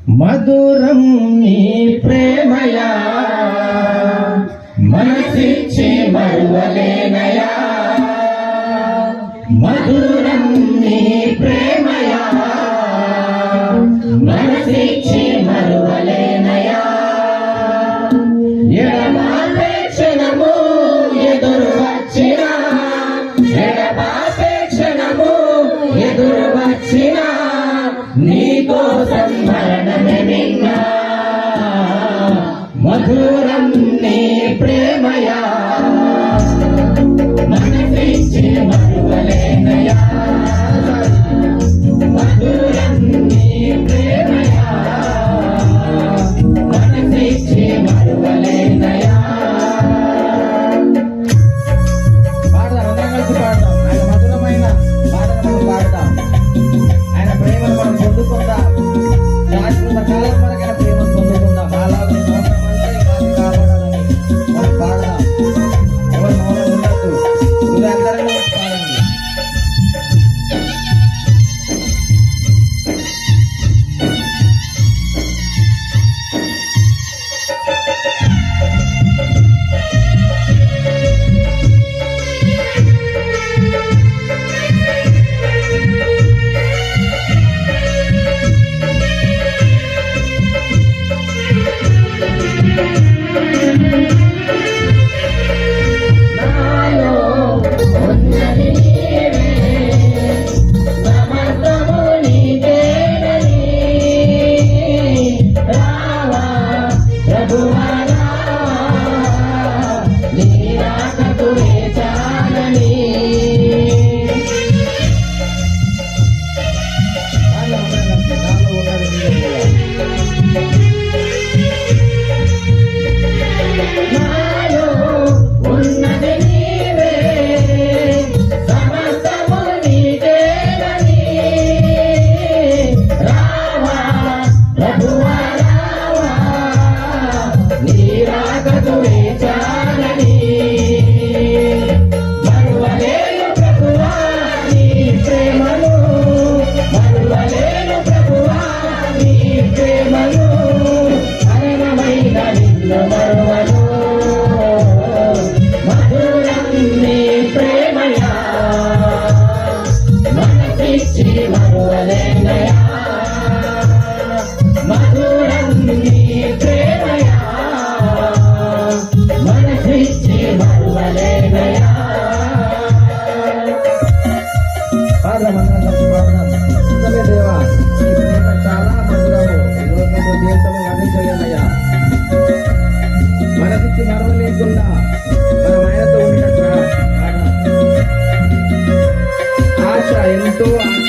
మధురం నీ ప్రేమయా మనసిచ్చి మరువలేనయా మధురం నీ ప్రేమయా మనసిచ్చి మరువలేనయా ఎడబాపే క్షణము ఎదురు వచ్చినా ఎడబాపే క్షణము ఎదురు వచ్చినా నీకోసం మరణమే నిన్నా మధురం నీ ప్రేమయా మనసిచ్చి మరువలేనయా మధురం నీ ప్రేమయా మనసిచ్చి మరువలేనయా. పాడదాం, అందరం కలిసి పాడదాం. ఆయన మధురమైన పాటను మనం పాడదాం. ఆయన ప్రేమను మనం పొందుకుందాం. శాశ్వత కాలం వరకు ఆయన ప్రేమను పొందుకుందాం. అలాగే కాపాడాలని మనం పాడదాం. ఎవరు మౌనం ఉండద్దు. అందరం పాడండి. మనసిచ్చి మరవలేకుండా మనం ఆయనతో ఉన్నట్టు ఆశ ఎంతో ఆశ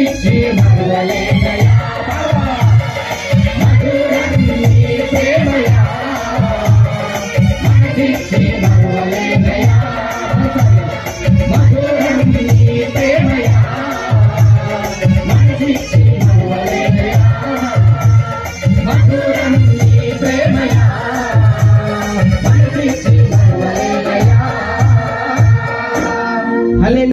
మనసిచ్చి మరువలేనయా మధురం నీ ప్రేమయా మనసిచ్చి మరువలేనయా మధురం నీ ప్రేమయా మనసిచ్చి మరువలేనయా మధురం